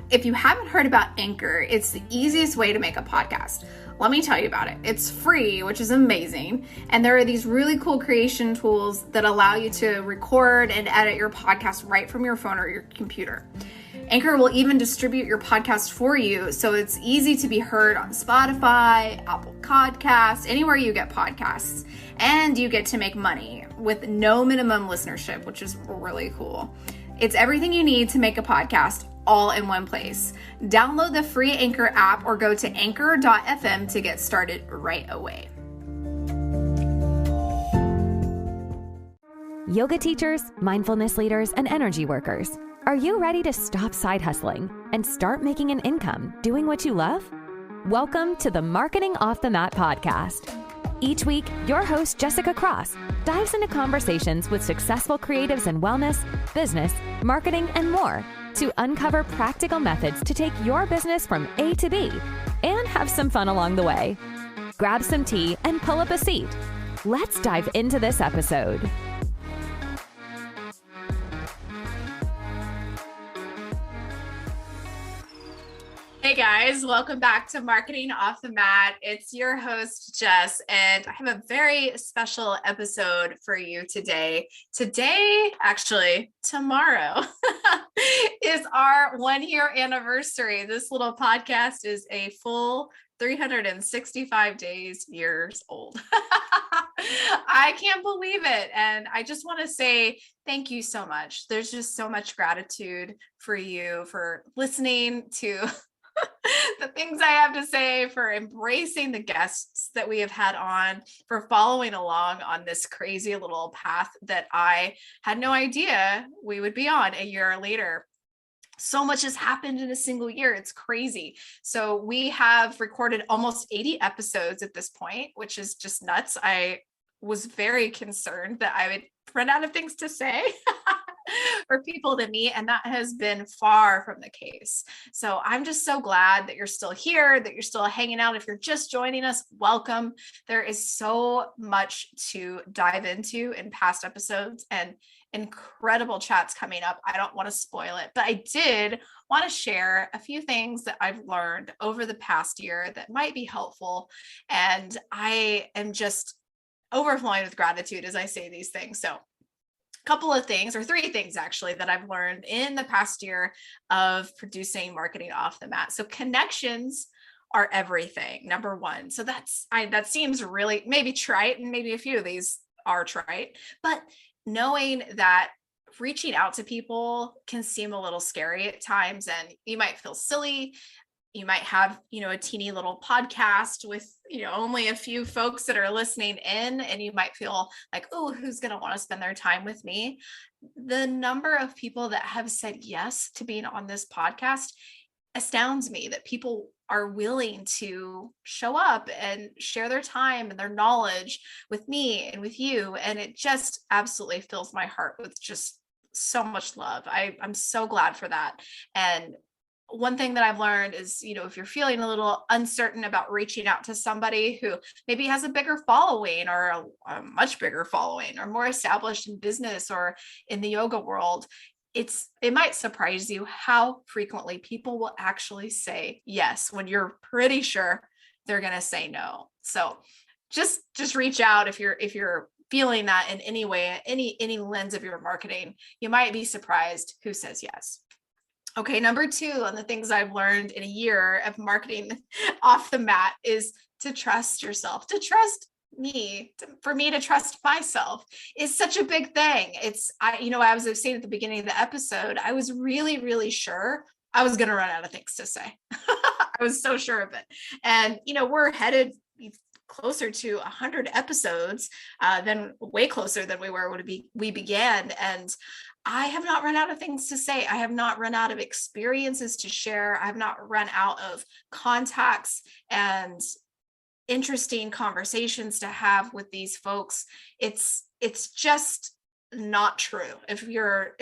if you haven't heard about Anchor, it's the easiest way to make a podcast. Let me tell you about it. It's free, which is amazing. And there are these really cool creation tools that allow you to record and edit your podcast right from your phone or your computer. Anchor will even distribute your podcast for you, so it's easy to be heard on Spotify, Apple Podcasts, anywhere you get podcasts. And you get to make money with no minimum listenership, which is really cool. It's everything you need to make a podcast all in one place. Download the free Anchor app or go to anchor.fm to get started right away. Yoga teachers, mindfulness leaders, and energy workers, are you ready to stop side hustling and start making an income doing what you love? Welcome to the Marketing Off the Mat podcast. Each week, your host, Jessica Cross, dives into conversations with successful creatives in wellness, business, marketing, and more to uncover practical methods to take your business from A to B and have some fun along the way. Grab some tea and pull up a seat. Let's dive into this episode. Hey guys, welcome back to Marketing Off the Mat. It's your host, Jess, and I have a very special episode for you today. Tomorrow is our 1 year anniversary. This little podcast is a full 365 years old. I can't believe it. And I just want to say thank you so much. There's just so much gratitude for you for listening to the things I have to say, for embracing the guests that we have had on, for following along on this crazy little path that I had no idea we would be on a year later. So much has happened in a single year. It's crazy. So we have recorded almost 80 episodes at this point, which is just nuts. I was very concerned that I would run out of things to say for people to meet, and that has been far from the case. So I'm just so glad that you're still here, that you're still hanging out. If you're just joining us, welcome. There is so much to dive into in past episodes and incredible chats coming up. I don't want to spoil it, but I did want to share a few things that I've learned over the past year that might be helpful. And I am just overflowing with gratitude as I say these things. So couple of things, or three things actually, that I've learned in the past year of producing Marketing Off the Mat. So connections are everything, number one. So that seems really maybe trite, and maybe a few of these are trite, but knowing that reaching out to people can seem a little scary at times, and you might feel silly. You might have, a teeny little podcast with, only a few folks that are listening in, and you might feel like, oh, who's going to want to spend their time with me? The number of people that have said yes to being on this podcast astounds me, that people are willing to show up and share their time and their knowledge with me and with you. And it just absolutely fills my heart with just so much love. I'm so glad for that. And one thing that I've learned is, if you're feeling a little uncertain about reaching out to somebody who maybe has a bigger following, or a much bigger following, or more established in business or in the yoga world, it might surprise you how frequently people will actually say yes when you're pretty sure they're going to say no. So just reach out if you're feeling that in any way, any lens of your marketing. You might be surprised who says yes. Okay, number two on the things I've learned in a year of marketing off the mat is to trust yourself, to trust me, for me to trust myself is such a big thing. As I was saying at the beginning of the episode, I was really, really sure I was going to run out of things to say. I was so sure of it. And, we're headed closer to 100 episodes, way closer than we were when we began. And I have not run out of things to say. I have not run out of experiences to share. I have not run out of contacts and interesting conversations to have with these folks. It's just not true. If you're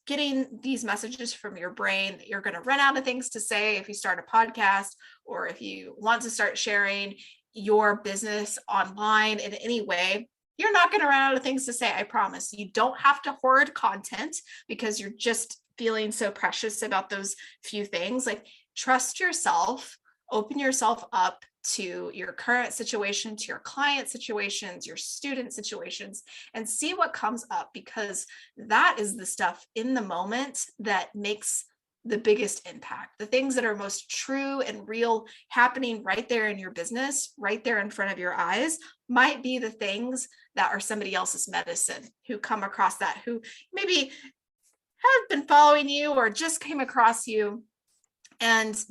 getting these messages from your brain that you're going to run out of things to say if you start a podcast, or if you want to start sharing your business online in any way, you're not going to run out of things to say. I promise. You don't have to hoard content because you're just feeling so precious about those few things. Like, trust yourself, open yourself up to your current situation, to your client situations, your student situations, and see what comes up, because that is the stuff in the moment that makes the biggest impact. The things that are most true and real happening right there in your business, right there in front of your eyes, might be the things that are somebody else's medicine, who come across that, who maybe have been following you or just came across you, and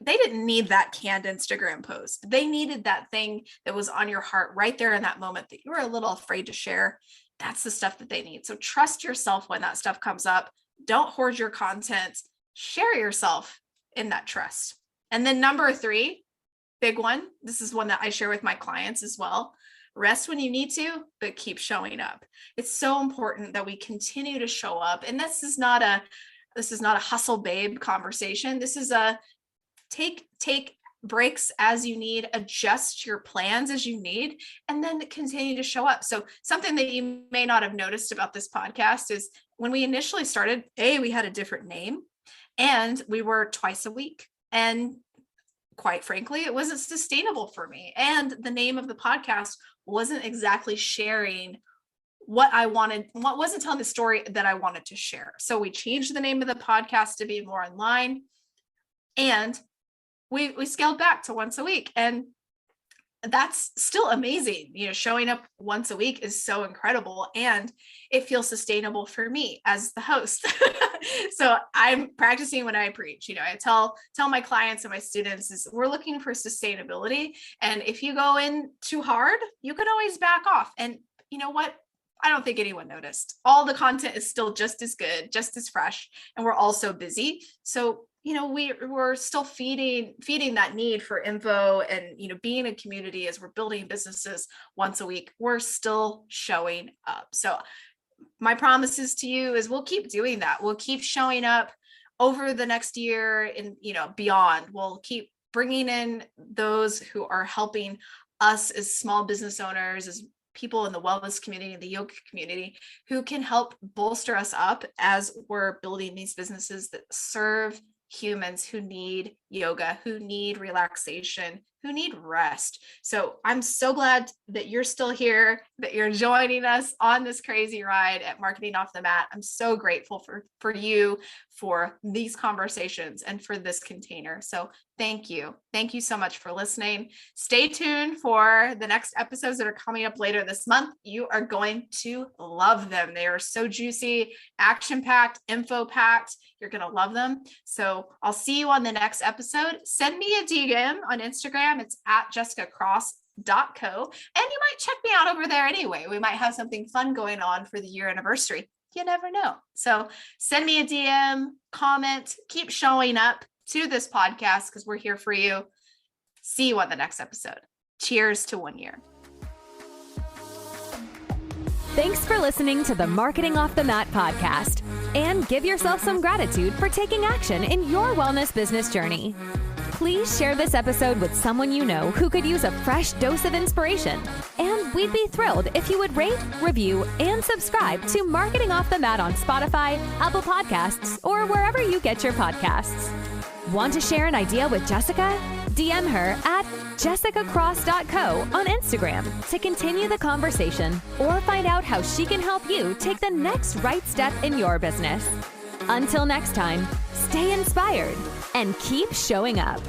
they didn't need that canned Instagram post. They needed that thing that was on your heart right there in that moment that you were a little afraid to share. That's the stuff that they need. So trust yourself when that stuff comes up. Don't hoard your content. Share yourself in that trust. And then number 3, big one. This is one that I share with my clients as well. Rest when you need to, but keep showing up. It's so important that we continue to show up. And this is not a hustle babe conversation. This is a take breaks as you need, adjust your plans as you need, and then continue to show up. So something that you may not have noticed about this podcast is when we initially started, we had a different name, and we were twice a week. And quite frankly, it wasn't sustainable for me. And the name of the podcast wasn't exactly sharing what I wanted, what wasn't telling the story that I wanted to share. So we changed the name of the podcast to be more in line, and we scaled back to once a week. And that's still amazing. Showing up once a week is so incredible, and it feels sustainable for me as the host. So I'm practicing what I preach. I tell my clients and my students is we're looking for sustainability. And if you go in too hard, you can always back off. And you know what? I don't think anyone noticed. All the content is still just as good, just as fresh, and we're also busy. So we're still feeding that need for info and, being a community as we're building businesses once a week, we're still showing up. So my promises to you is we'll keep doing that. We'll keep showing up over the next year and, beyond. We'll keep bringing in those who are helping us as small business owners, as people in the wellness community, the yoga community, who can help bolster us up as we're building these businesses that serve humans who need yoga, who need relaxation, who need rest. So I'm so glad that you're still here, that you're joining us on this crazy ride at Marketing Off the Mat. I'm so grateful for you, for these conversations, and for this container. So thank you. Thank you so much for listening. Stay tuned for the next episodes that are coming up later this month. You are going to love them. They are so juicy, action-packed, info-packed. You're going to love them. So I'll see you on the next episode. Send me a DM on Instagram. It's at jessicacross.co. And you might check me out over there anyway. We might have something fun going on for the year anniversary. You never know. So send me a DM, comment, keep showing up to this podcast because we're here for you. See you on the next episode. Cheers to 1 year. Thanks for listening to the Marketing Off the Mat podcast, and give yourself some gratitude for taking action in your wellness business journey. Please share this episode with someone you know who could use a fresh dose of inspiration. And we'd be thrilled if you would rate, review, and subscribe to Marketing Off the Mat on Spotify, Apple Podcasts, or wherever you get your podcasts. Want to share an idea with Jessica? DM her at jessicacross.co on Instagram to continue the conversation, or find out how she can help you take the next right step in your business. Until next time, stay inspired and keep showing up.